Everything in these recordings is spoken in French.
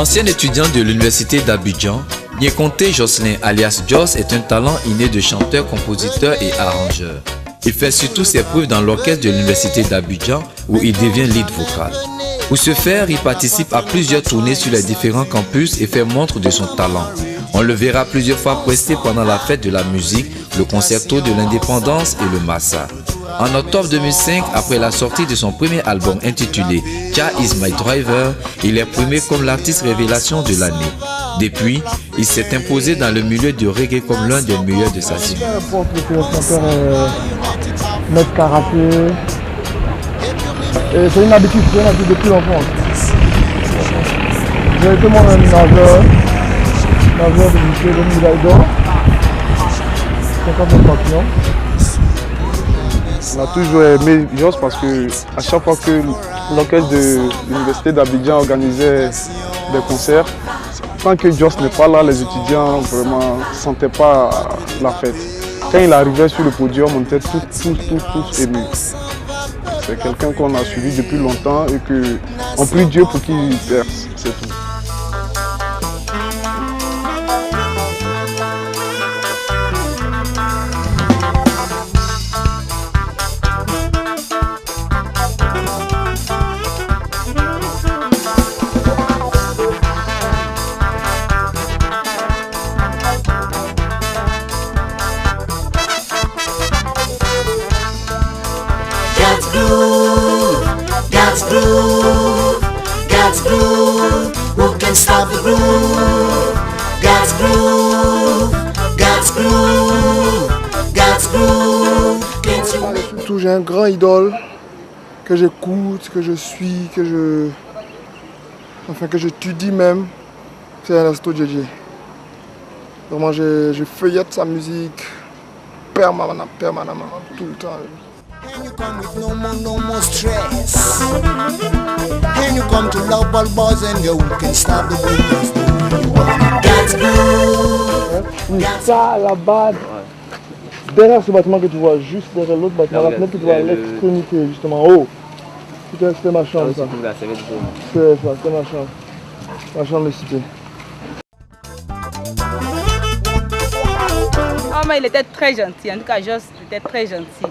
Ancien étudiant de l'université d'Abidjan, Nyekonte Jocelyn alias Joss est un talent inné de chanteur, compositeur et arrangeur. Il fait surtout ses preuves dans l'orchestre de l'université d'Abidjan où il devient lead vocal. Pour ce faire, il participe à plusieurs tournées sur les différents campus et fait montre de son talent. On le verra plusieurs fois prester pendant la fête de la musique, le concerto de l'indépendance et le Massa. En octobre 2005, après la sortie de son premier album intitulé Jah Is My Driver, il est primé comme l'artiste révélation de l'année. Depuis, il s'est imposé dans le milieu du reggae comme l'un des meilleurs de sa cible. Mettre karaté. C'est une habitude depuis l'enfance. J'ai été moi-même nageur de lycée de Milaïdor. 50 papillons. On a toujours aimé Joss parce que à chaque fois que l'orchestre de l'université d'Abidjan organisait des concerts, tant que Joss n'est pas là, les étudiants vraiment ne sentaient pas la fête. Quand il arrivait sur le podium, on était tous émus. C'est quelqu'un qu'on a suivi depuis longtemps et qu'on prie Dieu pour qu'il perce, c'est tout. God's groove, who can stop the groove? God's groove, God's groove, God's groove. Surtout, j'ai un grand idole que j'écoute, que je suis, que j'étudie même, c'est Ernesto JJ. Vraiment, je feuillette sa musique permanemment, tout le temps. And you come with no more stress. And you come to love all boys and you can stop the winners. God's groove. Oui, ça là-bas, derrière ce bâtiment que tu vois, juste derrière l'autre bâtiment, la fenêtre que tu vois à l'extrémité, justement en haut. C'était ma chambre, ça. C'est ça, c'était ma chambre. Ma chambre de cité. Oh, mais il était très gentil, en tout cas, Joss était très gentil.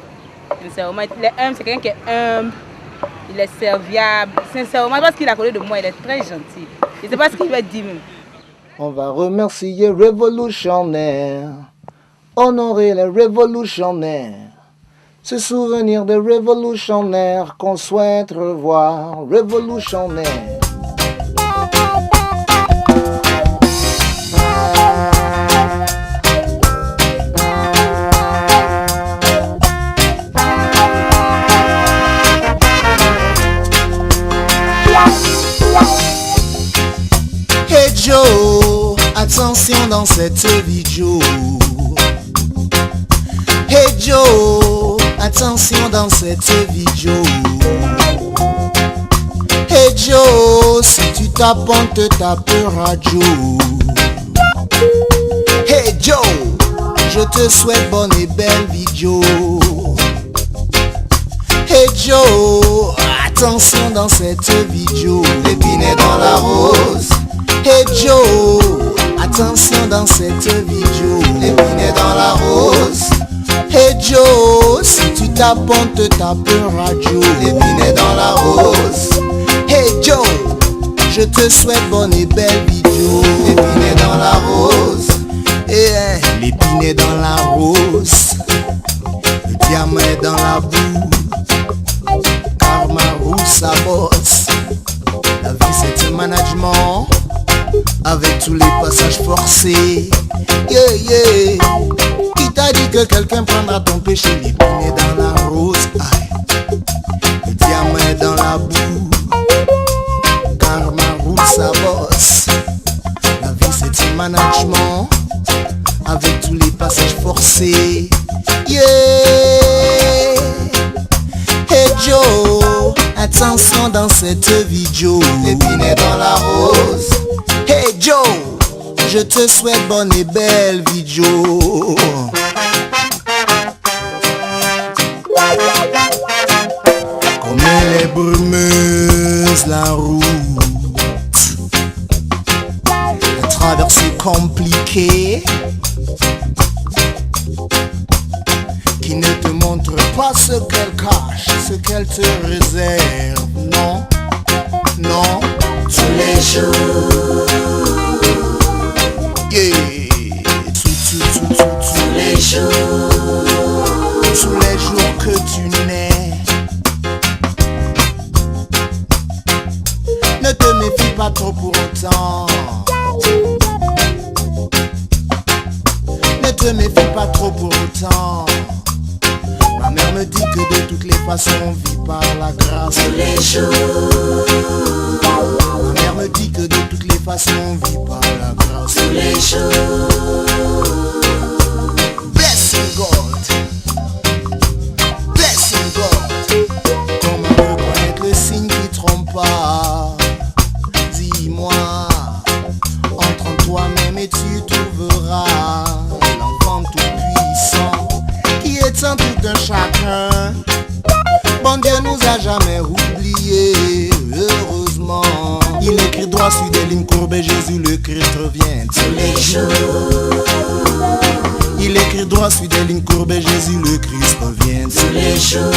Sincèrement, il est humble, c'est quelqu'un qui est humble, il est serviable. Sincèrement, parce qu'il a connu de moi, il est très gentil. Je ne sais pas ce qu'il va dire même. On va remercier Révolutionnaire, honorer les révolutionnaires, se souvenir des révolutionnaires qu'on souhaite revoir, révolutionnaires. Joe, attention dans cette vidéo. Hey Joe, attention dans cette vidéo. Hey Joe, si tu tapes, on te tapera Joe. Hey Joe, je te souhaite bonne et belle vidéo. Hey Joe, attention dans cette vidéo. L'épinette dans la rose. Hey Joe, attention dans cette vidéo. L'épinette dans la rose. Hey Joe, si tu tapes, on te tapera Joe. L'épinette dans la rose. Hey Joe, je te souhaite bonne et belle vidéo. L'épinette dans la rose. Eh, l'épinette dans la rose. Le diamant est dans la boue. Karma roule sa bosse. La vie c'est un management. Avec tous les passages forcés. Yeah, yeah. Qui t'a dit que quelqu'un prendra ton péché? L'épinette dans la rose. Aïe. Le diamant est dans la boue. Karma roule sa bosse. La vie c'est un management. Avec tous les passages forcés. Yeah. Hey Joe, attention dans cette vidéo. L'épinette dans la rose. Hey Joe, je te souhaite bonne et belle vidéo. Comme elle est brumeuse la route, traversée compliquée qui ne te montre pas ce qu'elle cache, ce qu'elle te réserve. Non, non, tous les jours. Yeah. Tous les jours. Tous les jours que tu nais. Ne te méfie pas trop pour autant. Ne te méfie pas trop pour autant. Ma mère me dit que de toutes les façons on vit par la grâce tous les jours. Ma mère me dit que de toutes les façons on vit par la grâce tous les jours. Blessing God, blessing God. Comment reconnaître le signe qui trompe pas? Dis-moi, entre toi-même et tu trouveras l'enfant tout puissant qui est en tout un chacun. Bon Dieu nous a jamais oubliés, heureusement. Il écrit droit sur des lignes courbées, Jésus le Christ revient tous les jours. Il écrit droit sur des lignes courbées, Jésus le Christ revient tous les jours.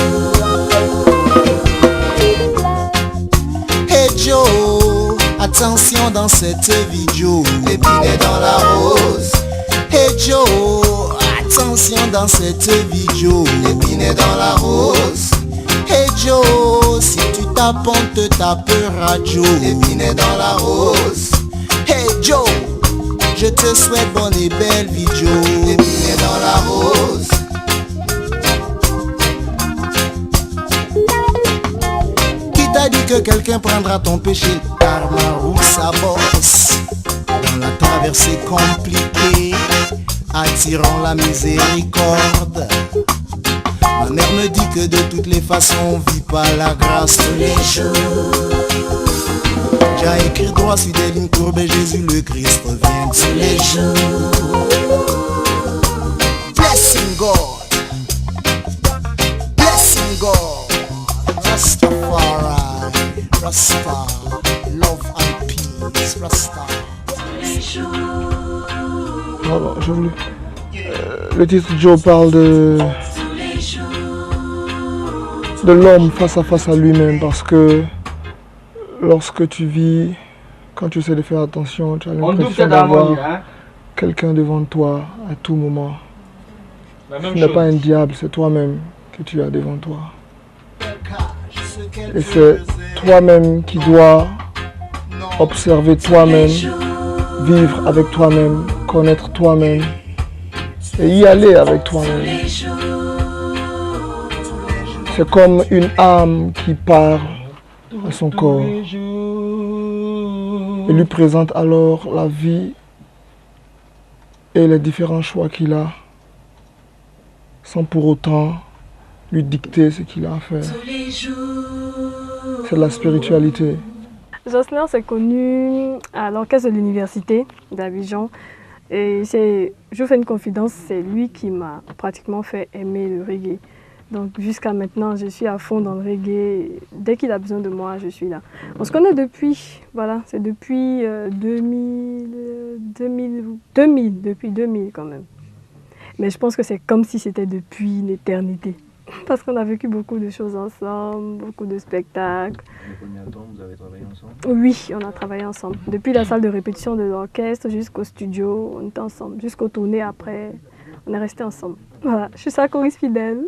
Hey Joe, attention dans cette vie Joe, l'épine dans la rose. Hey Joe, attention dans cette vie Joe, l'épine dans la rose. Hey Joe, si tu tapes on te tapera Joe, l'épine dans la rose. Hey Joe, je te souhaite bonne et belle vie Joe, l'épine dans la rose. Qui t'a dit que quelqu'un prendra ton péché par ma roue sa bosse? Dans la traversée compliquée, attirons la miséricorde. Ma mère me dit que de toutes les façons on vit par la grâce tous les jours. J'ai écrit droit sur des lignes courbées, Jésus le Christ revient tous les jours. Blessing God, blessing God. Rastafari, Rasta, love and peace, Rasta. Pardon, j'ai voulu. Le titre Joe parle de l'homme face à lui-même, parce que lorsque tu vis, quand tu essaies de faire attention, tu as l'impression d'avoir quelqu'un devant toi à tout moment. Ce n'est pas un diable, c'est toi-même que tu as devant toi. Et c'est toi-même qui dois observer toi-même, vivre avec toi-même, connaître toi-même et y aller avec toi-même. C'est comme une âme qui part à son corps et lui présente alors la vie et les différents choix qu'il a, sans pour autant lui dicter ce qu'il a à faire. C'est la spiritualité. Jocelyn s'est connu à l'orchestre de l'université d'Abidjan. Et je vous fais une confidence, c'est lui qui m'a pratiquement fait aimer le reggae. Donc jusqu'à maintenant, je suis à fond dans le reggae. Dès qu'il a besoin de moi, je suis là. On se connaît depuis, voilà, c'est depuis 2000 quand même. Mais je pense que c'est comme si c'était depuis une éternité. Parce qu'on a vécu beaucoup de choses ensemble, beaucoup de spectacles. Depuis combien de temps vous avez travaillé ensemble? Oui, on a travaillé ensemble. Depuis la salle de répétition de l'orchestre jusqu'au studio, on était ensemble. Jusqu'aux tournées après, on est restés ensemble. Voilà, je suis sa choriste fidèle.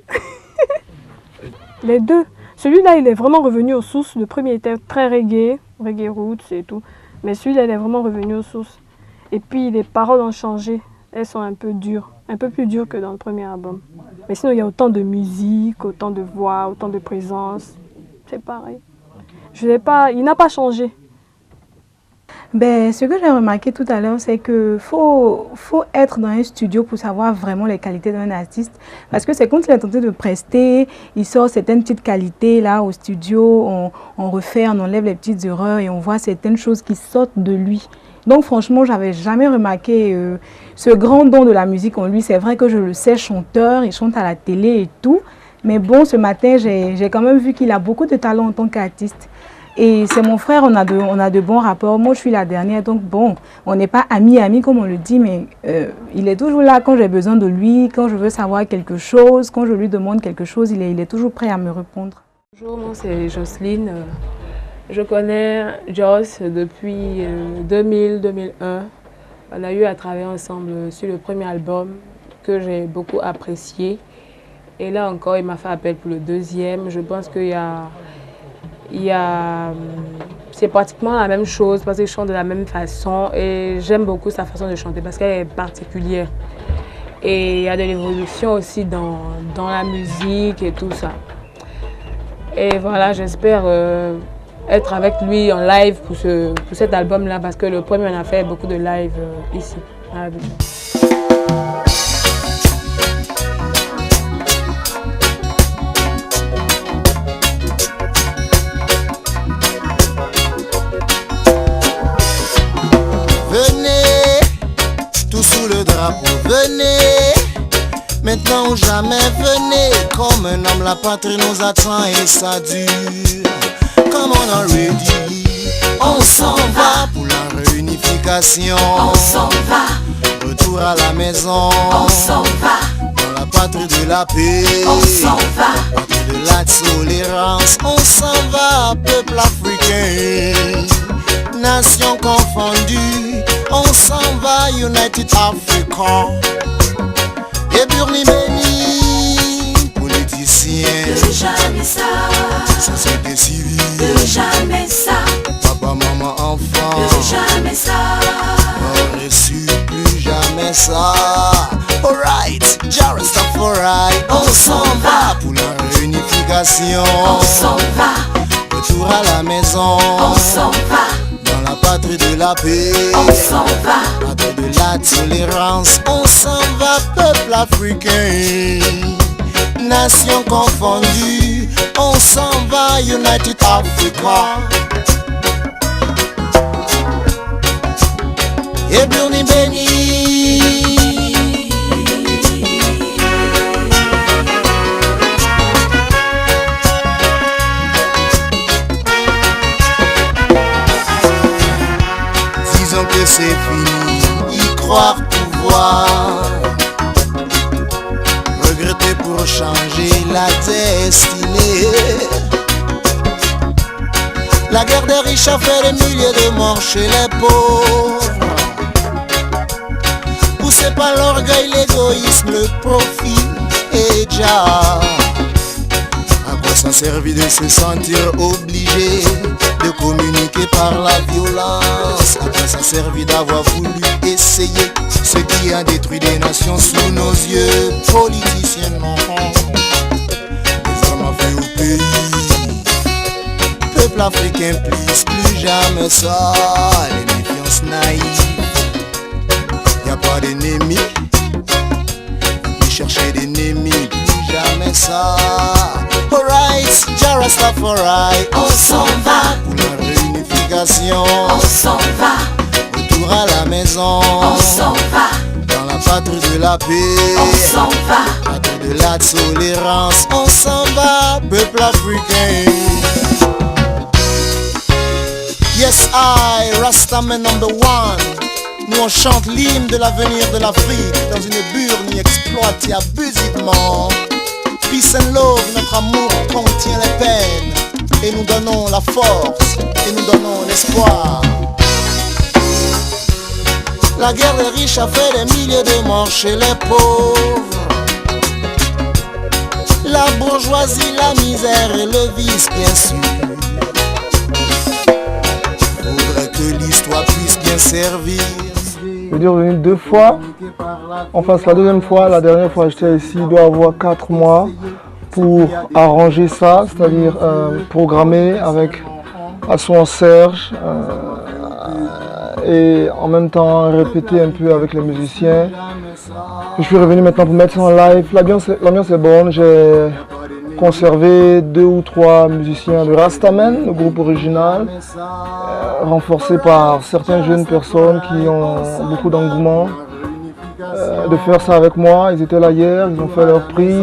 Les deux. Celui-là, il est vraiment revenu aux sources. Le premier était très reggae roots et tout. Mais celui-là, il est vraiment revenu aux sources. Et puis, les paroles ont changé. Elles sont un peu dures. Un peu plus dures que dans le premier album. Mais sinon, il y a autant de musique, autant de voix, autant de présence. C'est pareil. Il n'a pas changé. Ben, ce que j'ai remarqué tout à l'heure, c'est qu'il faut être dans un studio pour savoir vraiment les qualités d'un artiste. Parce que c'est quand il est tenté de prester, il sort certaines petites qualités là au studio, on refait, on enlève les petites erreurs et on voit certaines choses qui sortent de lui. Donc franchement, j'avais jamais remarqué ce grand don de la musique en lui. C'est vrai que je le sais chanteur, il chante à la télé et tout. Mais bon, ce matin, j'ai quand même vu qu'il a beaucoup de talent en tant qu'artiste. Et c'est mon frère, on a de bons rapports. Moi, je suis la dernière, donc bon, on n'est pas amis comme on le dit, mais il est toujours là quand j'ai besoin de lui, quand je veux savoir quelque chose, quand je lui demande quelque chose, il est toujours prêt à me répondre. Bonjour, moi c'est Jocelyne. Je connais Joss depuis 2000-2001. On a eu à travailler ensemble sur le premier album que j'ai beaucoup apprécié. Et là encore, il m'a fait appel pour le deuxième. Je pense qu'il c'est pratiquement la même chose parce qu'il chante de la même façon. Et j'aime beaucoup sa façon de chanter parce qu'elle est particulière. Et il y a de l'évolution aussi dans la musique et tout ça. Et voilà, j'espère être avec lui en live pour cet album-là parce que le premier, on a fait beaucoup de live ici, à Abidjan. Venez, tous sous le drapeau, venez. Maintenant ou jamais, venez. Comme un homme, la patrie nous attend et ça dure. Comme on aurait dit, on s'en va pour la réunification. On s'en va. Retour à la maison. On s'en va. Dans la patrie de la paix. On s'en va. Patrie de la tolérance. On s'en va, peuple africain. Nation confondue. On s'en va, United Africa. Et Burni Béni, politicien. Plus jamais ça. Société civile. Plus jamais ça. Papa, maman, enfant. Plus jamais ça. On reçu plus jamais ça. Alright, Jarastafari. On s'en va pour la réunification. On s'en va. Retour à la maison. On s'en va. Dans la patrie de la paix. On s'en va. Patrie de la tolérance. On s'en va, peuple africain. Nation confondue. On s'en va, United Africa. Et Burni Béni. Disons que c'est fini, y croire pouvoir. Regretter pour changer la destinée. La guerre des riches a fait des milliers de morts chez les pauvres. Poussé par l'orgueil, l'égoïsme, le profit et déjà. À quoi ça servit de se sentir obligé de communiquer par la violence? À quoi ça servit d'avoir voulu essayer ce qui a détruit des nations sous nos yeux? Politiciens, non, les armes à feu au pays. Peuple africain, plus jamais ça. Les méfiances naïves. Y'a pas d'ennemis, ni chercher d'ennemis, plus jamais ça. Alright, Jarastafari. On s'en va pour la réunification. On s'en va. Retour à la maison. On s'en va. Dans la patrie de la paix. On s'en va. Patrie de la tolérance. On s'en va, peuple africain. Yes, I, Rastaman number one. Nous on chante l'hymne de l'avenir de l'Afrique dans une burne exploitée abusivement. Peace and love, notre amour contient les peines. Et nous donnons la force, et nous donnons l'espoir. La guerre des riches a fait des milliers de morts chez les pauvres. La bourgeoisie, la misère et le vice, bien sûr. Faudrait que l'histoire puisse bien servir. Je veux dire, venu 2 fois. Enfin, c'est la deuxième fois. La dernière fois, j'étais ici, il doit avoir 4 mois pour arranger ça, c'est-à-dire programmer avec Asson Serge et en même temps répéter un peu avec les musiciens. Je suis revenu maintenant pour mettre ça en live. L'ambiance est bonne. J'ai conservé 2 ou 3 musiciens de Rastaman, le groupe original, renforcé par certaines jeunes personnes qui ont beaucoup d'engouement de faire ça avec moi. Ils étaient là hier, ils ont fait leur prise.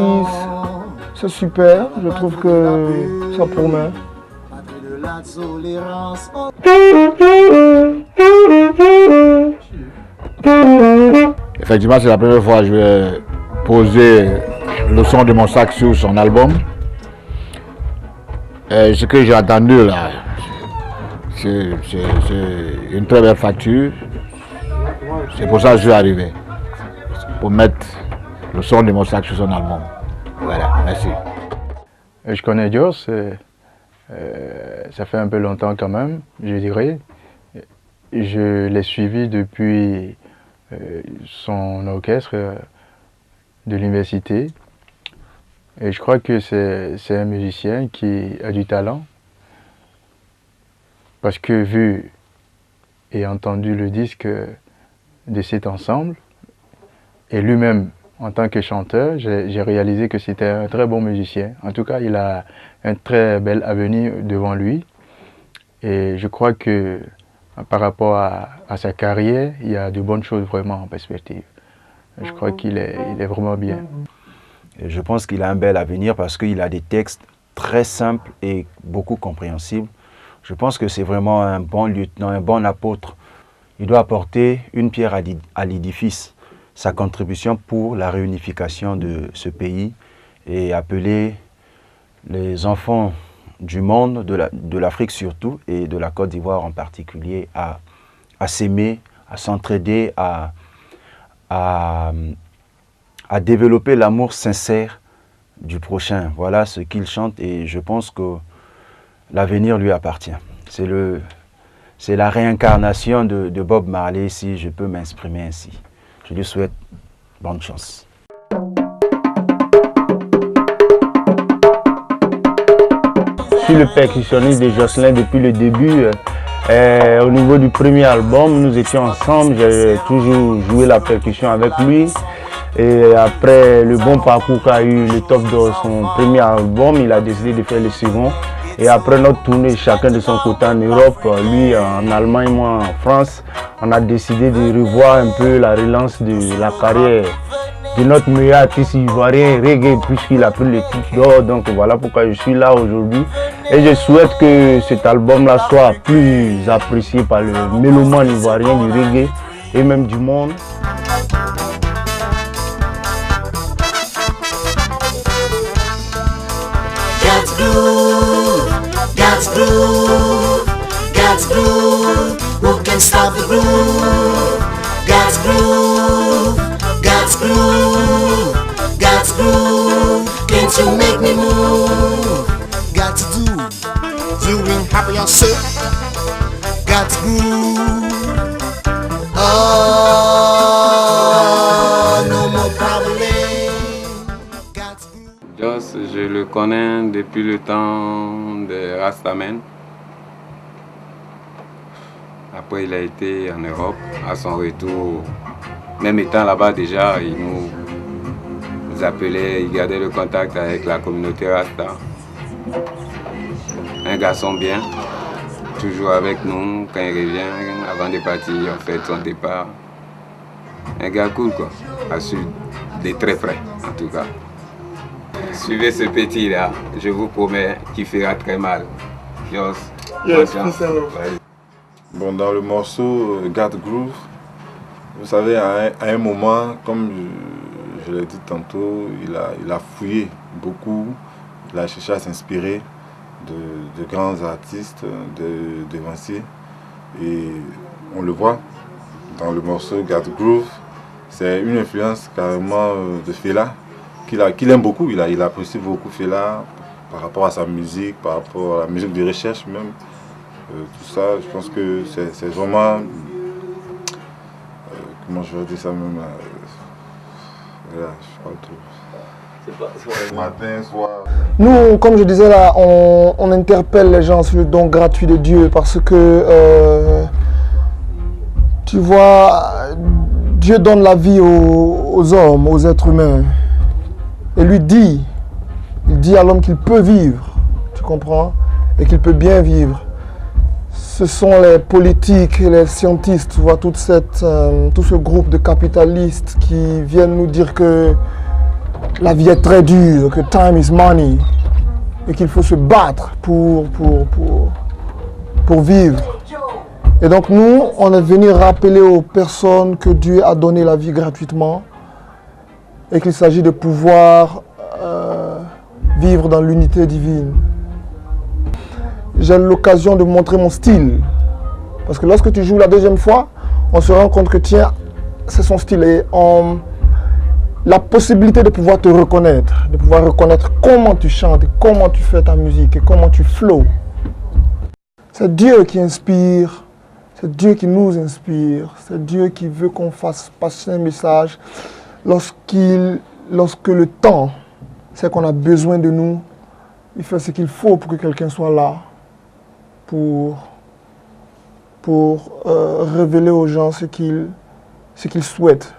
C'est super, je trouve que ça promet. la tolérance. Effectivement, c'est la première fois que je vais poser le son de mon sac sur son album. Ce que j'ai entendu là, c'est une très belle facture. C'est pour ça que je suis arrivé, pour mettre le son de mon sac sur son album. Voilà, merci. Je connais Joss, ça fait un peu longtemps quand même, je dirais. Je l'ai suivi depuis son orchestre de l'université. Et je crois que c'est un musicien qui a du talent. Parce que vu et entendu le disque de cet ensemble, et lui-même en tant que chanteur, j'ai réalisé que c'était un très bon musicien. En tout cas, il a un très bel avenir devant lui. Et je crois que par rapport à sa carrière, il y a de bonnes choses vraiment en perspective. Je crois qu'il est vraiment bien. Et je pense qu'il a un bel avenir parce qu'il a des textes très simples et beaucoup compréhensibles. Je pense que c'est vraiment un bon lieutenant, un bon apôtre. Il doit apporter une pierre à l'édifice, sa contribution pour la réunification de ce pays et appeler les enfants du monde, de l'Afrique surtout et de la Côte d'Ivoire en particulier, à s'aimer, à s'entraider, à développer l'amour sincère du prochain. Voilà ce qu'il chante et je pense que l'avenir lui appartient. C'est la réincarnation de Bob Marley, si je peux m'exprimer ainsi. Je lui souhaite bonne chance. Je suis le percussionniste de Jocelyn depuis le début. Au niveau du premier album, nous étions ensemble, j'ai toujours joué la percussion avec lui. Et après le bon parcours qu'a eu le Top de son premier album, il a décidé de faire le second. Et après notre tournée, chacun de son côté en Europe, lui en Allemagne, moi en France, on a décidé de revoir un peu la relance de la carrière de notre meilleur artiste ivoirien reggae, puisqu'il a pris le titre d'or. Donc voilà pourquoi je suis là aujourd'hui. Et je souhaite que cet album-là soit plus apprécié par le mélomane ivoirien du reggae et même du monde. God's groove, God's groove, who can stop the groove? God's groove, God's groove, God's groove, can't you make me move? Got to do, doing happy yourself. God's groove, oh, no more problem. Joss, je le connais depuis le temps de Rastaman. Après, il a été en Europe. À son retour, même étant là-bas déjà, il nous appelait, il gardait le contact avec la communauté Rasta. Un garçon bien, toujours avec nous. Quand il revient, avant de partir, on fait son départ. Un gars cool, quoi. À suivre, des très près, en tout cas. Suivez ce petit-là, je vous promets qu'il fera très mal. Joss, bon, dans le morceau God Groove, vous savez, à un moment, comme je l'ai dit tantôt, il a fouillé beaucoup, il a cherché à s'inspirer de grands artistes, de devanciers. Et on le voit dans le morceau God Groove, c'est une influence carrément de Fela. Qu'il aime beaucoup, il apprécie beaucoup Fela par rapport à sa musique, par rapport à la musique de recherche même. Tout ça, je pense que c'est vraiment... comment je vais dire ça même voilà, je crois tout. Matin, soir. Nous, comme je disais là, on interpelle les gens sur le don gratuit de Dieu parce que, tu vois, Dieu donne la vie aux hommes, aux êtres humains. Et lui dit, il dit à l'homme qu'il peut vivre, tu comprends, et qu'il peut bien vivre. Ce sont les politiques, les scientifiques, tu vois, tout ce groupe de capitalistes qui viennent nous dire que la vie est très dure, que time is money, et qu'il faut se battre pour pour vivre. Et donc nous, on est venu rappeler aux personnes que Dieu a donné la vie gratuitement et qu'il s'agit de pouvoir vivre dans l'unité divine. J'ai l'occasion de montrer mon style. Parce que lorsque tu joues la deuxième fois, on se rend compte que tiens, c'est son style. Et la possibilité de pouvoir te reconnaître, de pouvoir reconnaître comment tu chantes, et comment tu fais ta musique et comment tu flows. C'est Dieu qui inspire, c'est Dieu qui nous inspire, c'est Dieu qui veut qu'on fasse passer un message lorsque le temps, c'est qu'on a besoin de nous, il fait ce qu'il faut pour que quelqu'un soit là, pour révéler aux gens ce qu'ils souhaitent.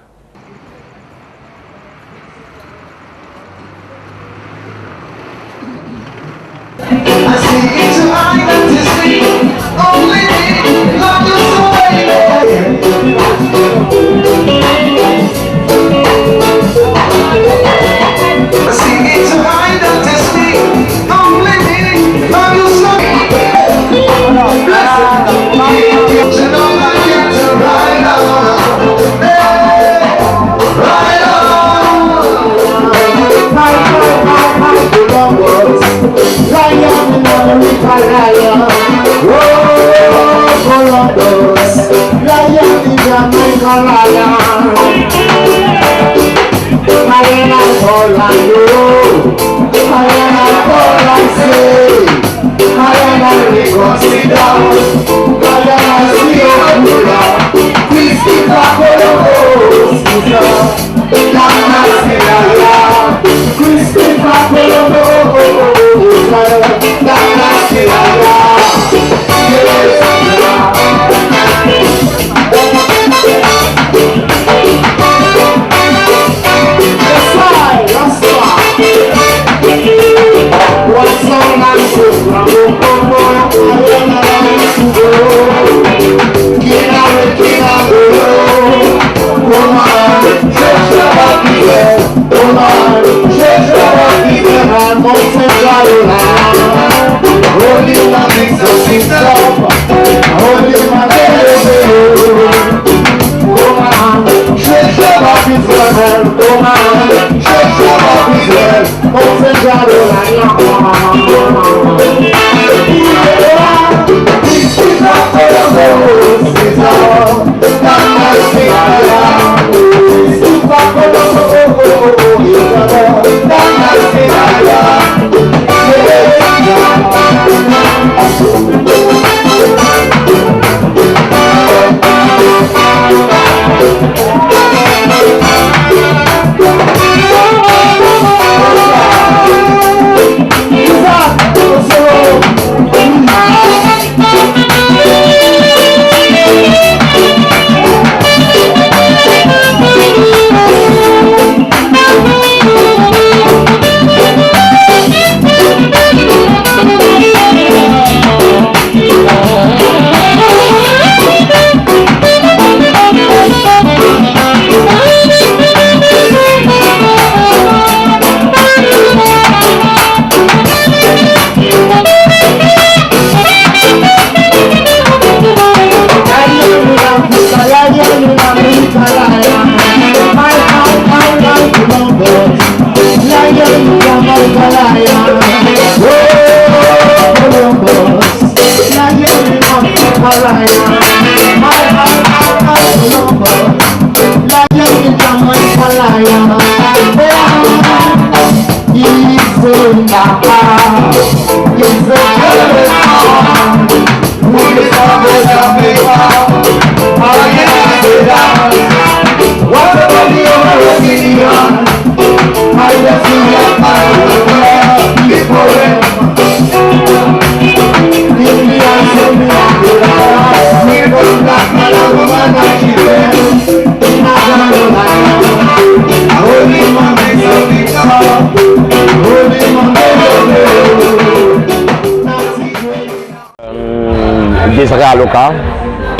Desiré Aloka,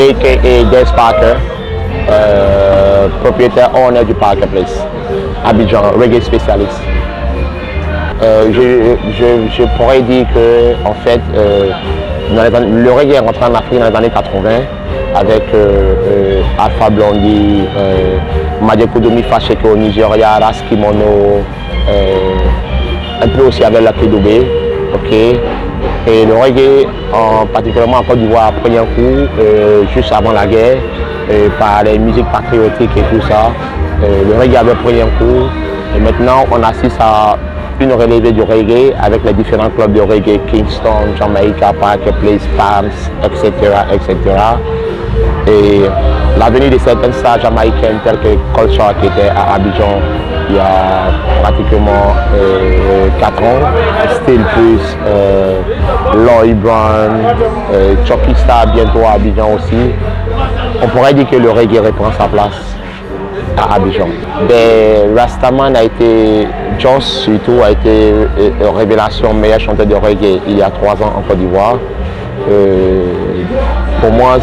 a.k.a. Des Parker, propriétaire owner du Parker Place, Abidjan, reggae spécialiste. Je pourrais dire que, en fait, Le reggae est rentré en Afrique dans les années 80 avec Alpha Blondy, Madjekodomi Fasheke au Nigeria, Ras Kimono, un peu aussi avec la Kédobé. Okay. Et le reggae, particulièrement en Côte d'Ivoire, prenait un coup juste avant la guerre, par les musiques patriotiques et tout ça. Le reggae avait pris un coup. Et maintenant, on assiste à une relevée du reggae avec les différents clubs de reggae, Kingston, Jamaica, Parker Place, Palms, etc., etc. Et la venue de certaines stars jamaïcaines telles que Culture qui était à Abidjan il y a pratiquement 4 ans, Still Plus, Lloyd Brown, Chucky Star bientôt à Abidjan aussi. On pourrait dire que le reggae reprend sa place à Abidjan. Rastaman a été, Joss surtout a été révélation meilleur chanteur de reggae il y a 3 ans en Côte d'Ivoire. Pour moi,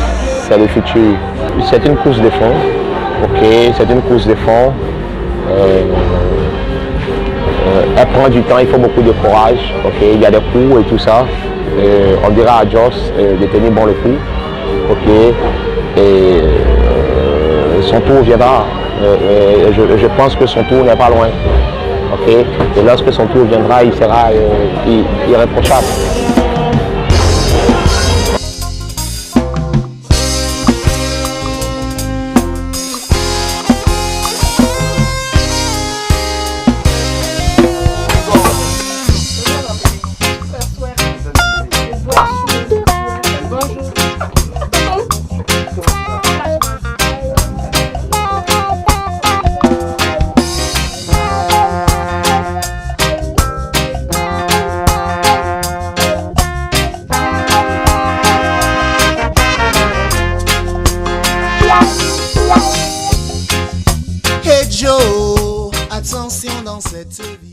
c'est le futur. C'est une course de fond, ok, c'est une course de fond. Elle prend du temps, il faut beaucoup de courage, ok, il y a des coups et tout ça. On dira à Joss de tenir bon le coup, ok, et son tour viendra. Je pense que son tour n'est pas loin, ok, et lorsque son tour viendra, il sera irréprochable. Hey Joe, attention dans cette vie.